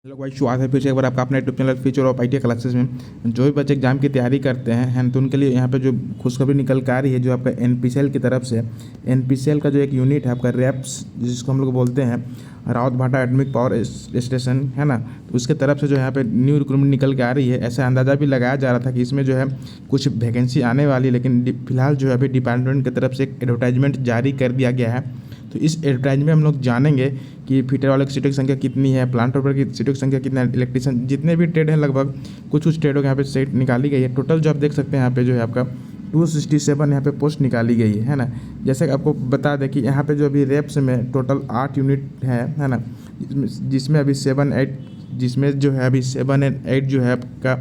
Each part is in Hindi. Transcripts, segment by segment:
हेलो भाई, स्वागत है फिर से एक बार आपका अपना YouTube channel future of IT classes में। जो भी बच्चे एग्जाम की तैयारी करते हैं तो उनके लिए यहाँ पे जो खुशखबरी निकल के आ रही है, जो आपका एनपीसीएल की तरफ से एनपीसीएल का जो एक यूनिट है आपका रैप्स, जिसको हम लोग बोलते हैं रावत भाटा एटॉमिक पावर स्टेशन, है ना। तो उसके तरफ से जो यहाँ पे न्यू रिक्रूटमेंट निकल के आ रही है। ऐसा अंदाज़ा भी लगाया जा रहा था कि इसमें जो है कुछ वैकेंसी आने वाली, लेकिन फिलहाल जो है अभी डिपार्टमेंट की तरफ से एक एडवर्टाइजमेंट जारी कर दिया गया है। तो इस एडवर्टाइजमेंट में हम लोग जानेंगे कि फिटर वाले की सीटों की संख्या कितनी है, प्लांट ऑपरेटर की सीटों की संख्या कितना है, इलेक्ट्रीशियन जितने भी ट्रेड हैं लगभग कुछ ट्रेडों के यहाँ पे सीट निकाली गई है। टोटल जो आप देख सकते हैं यहाँ पे जो है आपका 267 यहाँ पे पोस्ट निकाली गई है ना। जैसे कि आपको बता दें कि यहाँ पे जो अभी रेप्स में टोटल 8 यूनिट है ना, जिसमें अभी 7-8 जिसमें जो है अभी 7 और 8 जो है आपका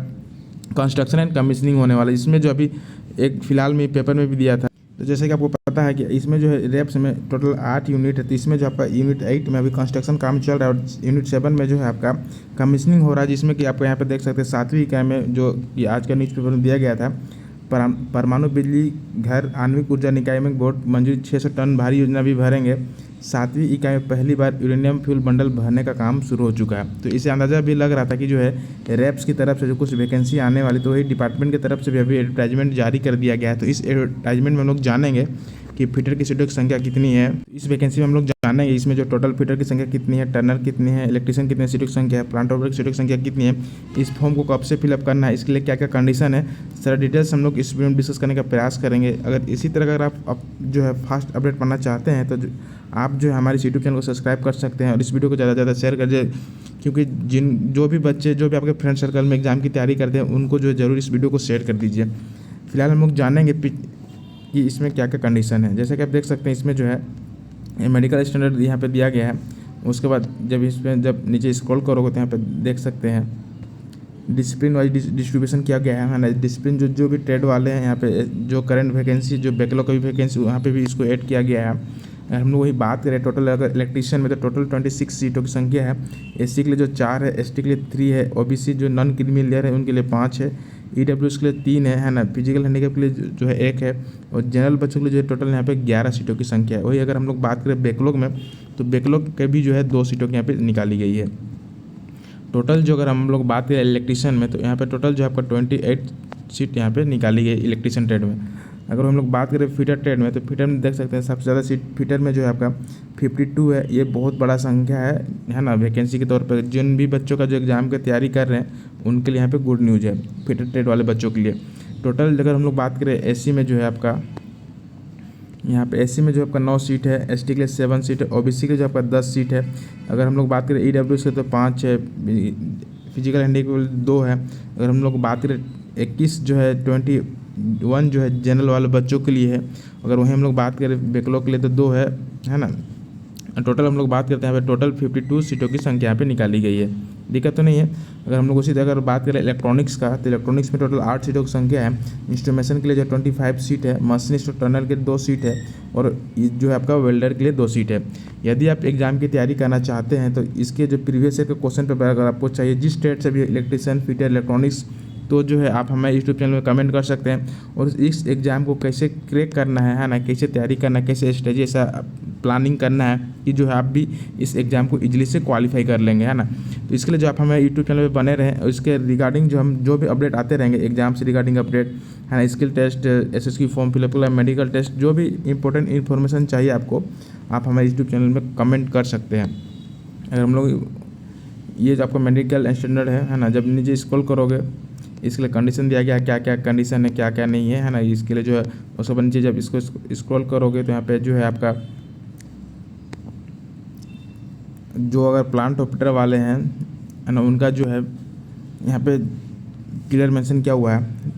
कंस्ट्रक्शन एंड कमीशनिंग होने वाला है, जिसमें जो अभी एक फ़िलहाल में पेपर में भी दिया था। तो जैसे कि आपको पता है कि इसमें जो है रेप्स में टोटल 8 यूनिट है। तो इसमें जो आपका यूनिट 8 में अभी कंस्ट्रक्शन काम चल रहा है और यूनिट 7 में जो है आपका कमीशनिंग हो रहा है, जिसमें कि आपको यहाँ पे देख सकते हैं 7वीं इकाई में जो कि आज का न्यूज़पेपर में दिया गया था, परमाणु बिजली घर आणविक ऊर्जा निकाय में बोर्ड मंजूरी 600 टन भारी योजना भी भरेंगे। 7वीं इकाई में पहली बार यूरेनियम फ्यूल बंडल भरने का काम शुरू हो चुका है। तो इसे अंदाज़ा भी लग रहा था कि जो है रैप्स की तरफ से जो कुछ वैकेंसी आने वाली, तो वही डिपार्टमेंट की तरफ से भी अभी एडवर्टाइजमेंट जारी कर दिया गया है। तो इस एडवर्टाइजमेंट में हम लोग जानेंगे कि फिटर की सीटों की संख्या कितनी है। इस वैकेंसी में हम लोग जानेंगे इसमें जो टोटल फिटर की संख्या कितनी है, टर्नर कितनी है, इलेक्ट्रीशियन कितने सीटों की संख्या है, प्लांट ऑपरेटर की सीटों की संख्या कितनी है, इस फॉर्म को कब से फिलअप करना है, इसके लिए क्या क्या कंडीशन है, सारा डिटेल्स हम लोग इस वीडियो में डिस्कस करने का प्रयास करेंगे। अगर इसी तरह अगर आप जो है फास्ट अपडेट पाना चाहते हैं तो आप जो है हमारे यूट्यूब चैनल को सब्सक्राइब कर सकते हैं और इस वीडियो को ज़्यादा से ज़्यादा शेयर कर दीजिए, क्योंकि जो भी बच्चे जो भी आपके फ्रेंड सर्कल में एग्जाम की तैयारी करते हैं उनको जो ज़रूर इस वीडियो को शेयर कर दीजिए। फिलहाल हम लोग जानेंगे कि इसमें क्या क्या कंडीशन है। जैसे कि आप देख सकते हैं इसमें जो है मेडिकल स्टैंडर्ड यहाँ पे दिया गया है। उसके बाद जब नीचे स्क्रॉल करोगे तो यहाँ पे देख सकते हैं डिसिप्लिन वाइज डिस्ट्रीब्यूशन किया गया है ना। डिसिप्लिन जो भी ट्रेड वाले हैं यहाँ पे जो करंट वैकेंसी जो बैकलॉग की वैकेंसी वहाँ पे भी इसको ऐड किया गया है। अगर हम लोग वही बात करें टोटल अगर इलेक्ट्रीशियन में तो टोटल 26 सीटों की संख्या है। एससी के लिए जो 4 है, एसटी के लिए 3 है, ओबीसी जो नॉन क्रीमी लेयर है उनके लिए 5 है, ईडब्ल्यूएस के लिए 3 है ना, फिजिकल हैंडीकैप के लिए जो है 1 है और जनरल बच्चों के लिए जो है टोटल यहाँ पे 11 सीटों की संख्या है। वही अगर हम लोग बात करें बैकलॉग में तो बैकलॉग के भी जो है 2 सीटों की यहाँ पे निकाली गई है। टोटल जो अगर हम लोग बात करें इलेक्ट्रीशियन में तो यहाँ पे टोटल जो है आपका 28 सीट यहाँ पे निकाली गई इलेक्ट्रीशियन ट्रेड में। अगर हम लोग बात करें फिटर ट्रेड में तो फिटर में देख सकते हैं सबसे ज़्यादा सीट फिटर में जो है आपका 52 है। ये बहुत बड़ा संख्या है ना वैकेंसी के तौर पर। जिन भी बच्चों का जो एग्ज़ाम की तैयारी कर रहे हैं उनके लिए यहाँ पे गुड न्यूज़ है फिटर ट्रेड वाले बच्चों के लिए। टोटल अगर हम लोग बात करें एससी में जो है आपका यहाँ पे एससी में जो आपका 9 सीट है, एसटी के लिए 7 सीट है, ओबीसी के लिए जो आपका 10 सीट है। अगर हम लोग बात करें ईडब्ल्यूएस के तो 5 है, फिजिकल हैंडीकैप 2 है। अगर हम लोग बात करें 21 जो है 21 जो है जनरल वाले बच्चों के लिए है। अगर वहीं हम लोग बात करें बैकलॉग के लिए तो 2 है ना। टोटल हम लोग बात करते हैं यहाँ पे टोटल 52 सीटों की संख्या यहाँ पे निकाली गई है, दिक्कत तो नहीं है। अगर हम लोग उसी तरह अगर बात करें इलेक्ट्रॉनिक्स का तो इलेक्ट्रॉनिक्स में टोटल 8 सीटों की संख्या है। इंस्ट्रूमेशन के लिए जो 25 सीट है, मशीनिस्ट और टर्नर के 2 सीट है और जो है आपका वेल्डर के लिए 2 सीट है। यदि आप एग्जाम की तैयारी करना चाहते हैं तो इसके जो प्रीवियस ईयर के क्वेश्चन पेपर अगर आपको चाहिए जिस ट्रेड से भी इलेक्ट्रीशियन फिटर इलेक्ट्रॉनिक्स, तो जो है आप हमारे यूट्यूब चैनल में कमेंट कर सकते हैं। और इस एग्ज़ाम को कैसे क्रैक करना है ना, कैसे तैयारी करना है, कैसे स्ट्रेटेजी ऐसा प्लानिंग करना है कि जो है आप भी इस एग्ज़ाम को इजीली से क्वालिफाई कर लेंगे, है ना। तो इसके लिए जो आप हमारे यूट्यूब चैनल पे बने रहें और इसके रिगार्डिंग जो भी अपडेट आते रहेंगे एग्जाम से रिगार्डिंग अपडेट, है ना, skill test, SSC form fill up का मेडिकल टेस्ट, जो भी इंपॉर्टेंट इन्फॉर्मेशन चाहिए आपको आप हमारे यूट्यूब चैनल में कमेंट कर सकते हैं। अगर हम लोग ये जो आपका मेडिकल स्टैंडर्ड है ना, जब नीचे स्क्रॉल करोगे इसके लिए कंडीशन दिया गया क्या क्या कंडीशन है क्या क्या नहीं है ना। इसके लिए जो है उसके बाद नीचे जब इसको स्क्रॉल करोगे तो यहाँ पे जो है आपका जो अगर प्लांट ऑपरेटर वाले हैं है ना उनका जो है यहाँ पे क्लियर मेंशन किया हुआ है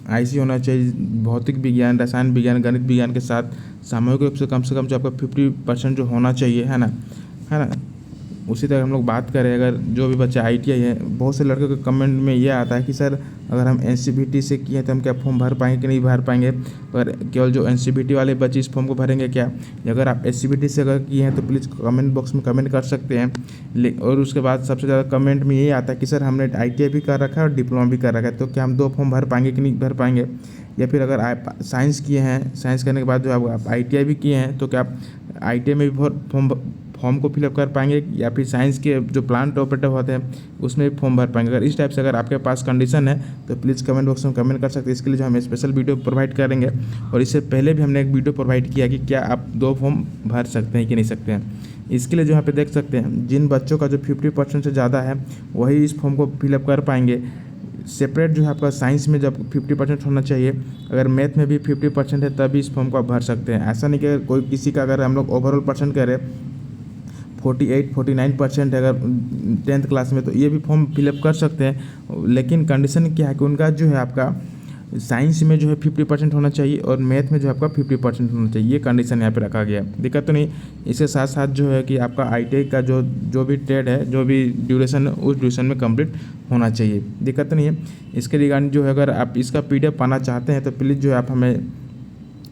आईसी होना चाहिए, भौतिक विज्ञान, रसायन विज्ञान, गणित विज्ञान के साथ सामूहिक रूप से कम जो आपका 50% जो होना चाहिए, है ना। उसी तरह हम लोग बात करें अगर जो भी बच्चे आईटीआई है, बहुत से लड़कों के कमेंट में ये आता है कि सर अगर हम एनसीबीटी से किए तो हम क्या फॉर्म भर पाएंगे कि नहीं भर पाएंगे, पर केवल जो एनसीबीटी वाले बच्चे इस फॉर्म को भरेंगे क्या। अगर आप एससीबीटी से अगर किए हैं तो प्लीज़ कमेंट बॉक्स में कमेंट कर सकते हैं। और उसके बाद सबसे ज़्यादा कमेंट में ये आता है कि सर हमने आईटीआई भी कर रखा है और डिप्लोमा भी कर रखा है, तो क्या हम 2 फॉर्म भर पाएंगे कि नहीं भर पाएंगे। या फिर अगर आप साइंस किए हैं, साइंस करने के बाद जो आप आईटीआई भी किए हैं तो क्या आप आईटीआई में भी फॉर्म को फिलअप कर पाएंगे या फिर साइंस के जो प्लांट ऑपरेटर होते हैं उसमें भी फॉर्म भर पाएंगे। अगर इस टाइप से अगर आपके पास कंडीशन है तो प्लीज़ कमेंट बॉक्स में कमेंट कर सकते हैं। इसके लिए जो हम स्पेशल वीडियो प्रोवाइड करेंगे और इससे पहले भी हमने एक वीडियो प्रोवाइड किया कि क्या आप 2 फॉर्म भर सकते हैं कि नहीं सकते हैं। इसके लिए जो यहाँ पे देख सकते हैं जिन बच्चों का जो 50% से ज़्यादा है वही इस फॉर्म को फिलअप कर पाएंगे। सेपरेट जो है आपका साइंस में जब 50% होना चाहिए, अगर मैथ में भी 50% है तभी इस फॉर्म को आप भर सकते हैं। ऐसा नहीं कि कोई किसी का अगर हम लोग ओवरऑल परसेंट करें 48-49% है अगर 10th क्लास में तो ये भी फॉर्म फिलअप कर सकते हैं। लेकिन कंडीशन क्या है कि उनका जो है आपका साइंस में जो है 50% होना चाहिए और मैथ में जो आपका 50% होना चाहिए, ये कंडीशन यहाँ पे रखा गया है। दिक्कत तो नहीं। इसके साथ साथ जो है कि आपका ITI का जो भी ट्रेड है, जो भी ड्यूरेशन है उस ड्यूरेशन में कंप्लीट होना चाहिए। दिक्कत तो नहीं है। इसके रिगार्डिंग जो है अगर आप इसका PDF पाना चाहते हैं तो प्लीज़ जो है आप हमें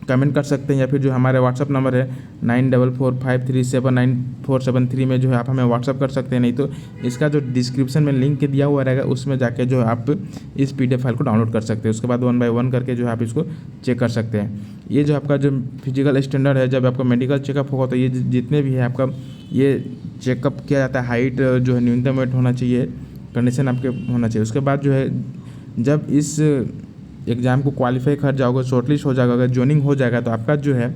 कमेंट कर सकते हैं या फिर जो हमारे व्हाट्सअप नंबर है 9445379473 में जो है आप हमें व्हाट्सअप कर सकते हैं। नहीं तो इसका जो डिस्क्रिप्शन में लिंक दिया हुआ रहेगा उसमें जाके जो है आप इस PDF फाइल को डाउनलोड कर सकते हैं। उसके बाद 1 बाय 1 करके जो है आप इसको चेक कर सकते हैं। ये जो आपका जो फिजिकल स्टैंडर्ड है, जब आपका मेडिकल चेकअप होगा तो ये जितने भी है आपका ये चेकअप किया जाता है। हाइट जो है न्यूनतम वेट होना चाहिए, कंडीशन आपके होना चाहिए। उसके बाद जो है जब इस एग्ज़ाम को क्वालिफाई कर जाओगे, शॉर्टलिस्ट हो जाएगा, अगर ज्वाइनिंग हो जाएगा तो आपका जो है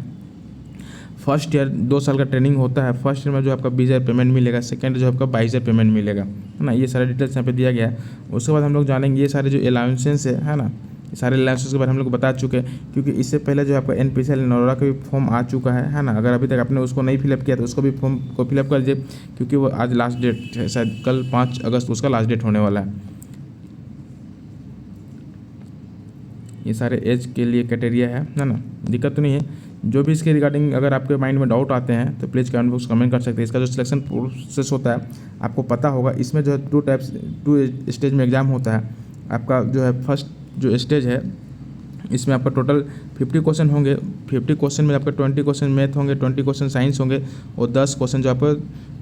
फर्स्ट ईयर 2 साल का ट्रेनिंग होता है। फर्स्ट ईयर में जो आपका 20,000 पेमेंट मिलेगा, सेकंड जो आपका 22,000 पेमेंट मिलेगा, है ना। ये सारे डिटेल्स यहाँ पे दिया गया है। उसके बाद हम लोग जानेंगे ये सारे जो अलाउंसेंस है ना, सारे अलाउंसेस के बारे में हम लोग बता चुके हैं क्योंकि इससे पहले जो आपका NPCL नोरा का भी फॉर्म आ चुका है ना। अगर अभी तक आपने उसको नहीं फिलअप किया तो उसको भी फॉर्म को फिलअप कर दीजिए क्योंकि वो आज लास्ट डेट है, शायद कल 5 अगस्त उसका लास्ट डेट होने वाला है। ये सारे एज के लिए क्राइटेरिया है ना। दिक्कत तो नहीं है। जो भी इसके रिगार्डिंग अगर आपके माइंड में डाउट आते हैं तो प्लीज़ कमेंट बॉक्स कमेंट कर सकते हैं। इसका जो सिलेक्शन प्रोसेस होता है आपको पता होगा। इसमें जो है 2 स्टेज में एग्ज़ाम होता है। आपका जो है फर्स्ट जो स्टेज है इसमें आपका टोटल 50 क्वेश्चन होंगे। 50 क्वेश्चन में आपका 20 क्वेश्चन मैथ होंगे, 20 क्वेश्चन साइंस होंगे और 10 क्वेश्चन जो आपका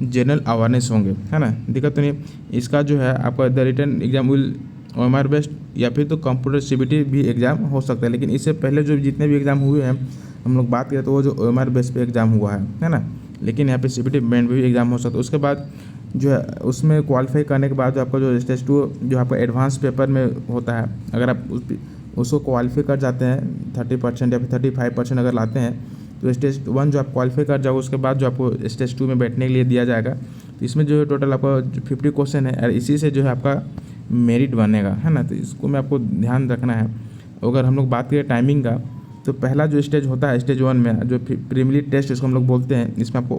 जनरल अवेयरनेस होंगे, है ना। दिक्कत तो नहीं। इसका जो है आपका the written exam will OMR based या फिर तो कंप्यूटर CBT भी एग्ज़ाम हो सकता है। लेकिन इससे पहले जो जितने भी एग्ज़ाम हुए हैं हम लोग बात करें तो वो जो OMR बेस्ड पे एग्ज़ाम हुआ है ना। लेकिन यहाँ पे CBT बैंड भी एग्ज़ाम हो सकता है। उसके बाद जो है उसमें क्वालिफाई करने के बाद जो आपका जो स्टेज 2 जो आपका एडवांस पेपर में होता है, अगर आप उसको क्वालिफाई कर जाते हैं 30% या फिर 35% अगर लाते हैं तो स्टेज 1 जो आप क्वालिफाई कर जाओगे उसके बाद जो आपको स्टेज 2 में बैठने के लिए दिया जाएगा। तो इसमें जो है टोटल आपका 50 क्वेश्चन है और इसी से जो है आपका मेरिट बनेगा, है ना। तो इसको में आपको ध्यान रखना है। अगर हम लोग बात करें टाइमिंग का तो पहला जो स्टेज होता है स्टेज 1 में जो प्रीलिमिनरी टेस्ट इसको हम लोग बोलते हैं, इसमें आपको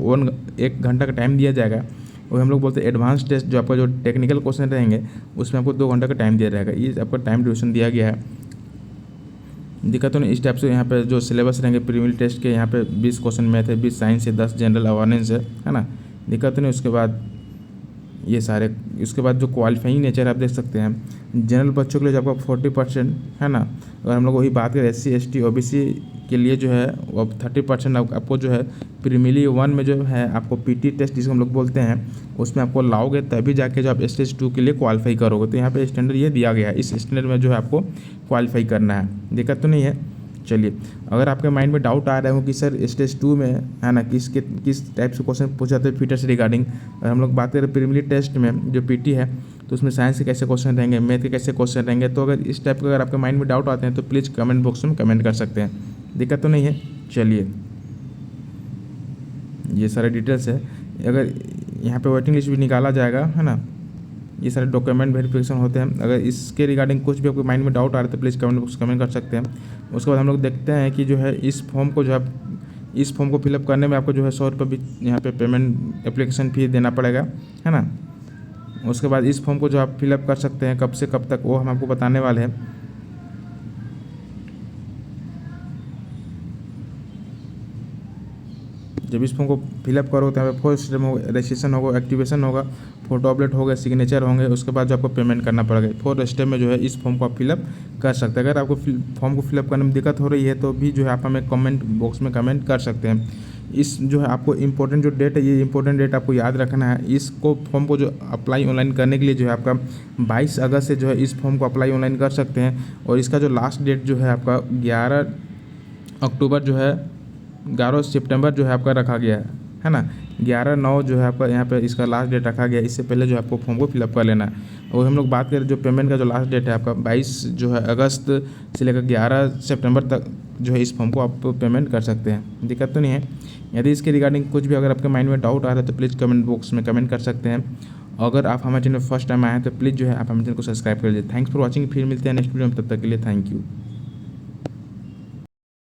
1 घंटा का टाइम दिया जाएगा। और हम लोग बोलते हैं एडवांस टेस्ट जो आपका जो टेक्निकल क्वेश्चन रहेंगे उसमें आपको 2 घंटा का टाइम दिया जाएगा। ये आपका टाइम ड्यूरेशन दिया गया है। दिक्कत तो नहीं। इस टाइप से यहाँ पे जो सिलेबस रहेंगे प्रीलिमिनरी टेस्ट के, यहाँ पे 20 क्वेश्चन मैथ है, 20 साइंस है, 10 जनरल अवेयरनेस है ना। दिक्कत तो नहीं। उसके बाद ये सारे उसके बाद जो क्वालिफाइंग नेचर आप देख सकते हैं जनरल बच्चों के लिए जो आपका 40% है ना। अगर हम लोग वही बात करें SC ST OBC के लिए जो है वो 30% आपको जो है प्रीलिमिनरी 1 में जो है आपको PT टेस्ट जिसको हम लोग बोलते हैं उसमें आपको लाओगे तभी जाके जो आप स्टेज 2 के लिए क्वालिफाई करोगे। तो यहाँ पे स्टैंडर्ड ये दिया गया है, इस स्टैंडर्ड में जो है आपको क्वालिफाई करना है। दिक्कत तो नहीं है। चलिए, अगर आपके माइंड में डाउट आ रहे हो कि सर स्टेज 2 में है ना किस टाइप से क्वेश्चन पूछा जाते हैं फिटनेस रिगार्डिंग, अगर हम लोग बात करें प्रीलिमिनरी टेस्ट में जो PT है तो उसमें साइंस के कैसे क्वेश्चन रहेंगे, मैथ के कैसे क्वेश्चन रहेंगे, तो अगर इस टाइप का अगर आपके माइंड में डाउट आते हैं तो प्लीज़ कमेंट बॉक्स में कमेंट कर सकते हैं। दिक्कत तो नहीं है। चलिए, ये सारे डिटेल्स है। अगर यहाँ पे वेटिंग लिस्ट भी निकाला जाएगा, है ना। ये सारे डॉक्यूमेंट वेरिफिकेशन होते हैं। अगर इसके रिगार्डिंग कुछ भी आपके माइंड में डाउट आ रहा है तो प्लीज़ कमेंट बॉक्स कमेंट कर सकते हैं। उसके बाद हम लोग देखते हैं कि जो है इस फॉर्म को जो है इस फॉर्म को फिलअप करने में आपको जो है 100 रुपये भी यहाँ पे पेमेंट एप्लीकेशन फ़ी देना पड़ेगा, है ना। उसके बाद इस फॉर्म को जो आप फिलअप कर सकते हैं कब से कब तक वो हम आपको बताने वाले हैं। जब इस फॉर्म को फिलअप करो तो यहाँ पे 4 स्टेप होगा, रजिस्ट्रेशन होगा, एक्टिवेशन होगा, फोटो अपलोड होगा, सिग्नेचर होंगे। उसके बाद जो आपको पेमेंट करना पड़ेगा। 4 स्टेप में जो है इस फॉर्म को आप फिलअप कर सकते हैं। अगर आपको फॉर्म को फिलअप करने में दिक्कत हो रही है तो भी जो है आप हमें कमेंट बॉक्स में कमेंट कर सकते हैं। इस जो है आपको इम्पोर्टेंट जो डेट है, ये इम्पोर्टेंट डेट आपको याद रखना है। इसको फॉर्म को जो अप्लाई ऑनलाइन करने के लिए जो है आपका 22 अगस्त से जो है इस फॉर्म को अप्लाई ऑनलाइन कर सकते हैं। और इसका जो लास्ट डेट जो है आपका 11 अक्टूबर जो है 11 सितंबर जो है आपका रखा गया है। है ना। 11/9 जो है आपका यहाँ पे इसका लास्ट डेट रखा गया। इससे पहले जो आपको फॉर्म को फिलअप कर लेना है। और हम लोग बात करें जो पेमेंट का जो लास्ट डेट है आपका 22 जो है अगस्त से लेकर 11 सितंबर तक जो है इस फॉर्म को आप पेमेंट कर सकते हैं। दिक्कत तो नहीं है। यदि इसके रिगार्डिंग कुछ भी अगर आपके माइंड में डाउट आ रहा है तो प्लीज़ कमेंट बॉक्स में कमेंट कर सकते हैं। अगर आप हमारे चैनल फर्स्ट टाइम आए हैं तो प्लीज़ जो है आप हमारे चैनल को सब्सक्राइब कर लीजिए। Thanks for watching. फिर मिलते हैं नेक्स्ट वीडियो में, तब तक के लिए थैंक यू।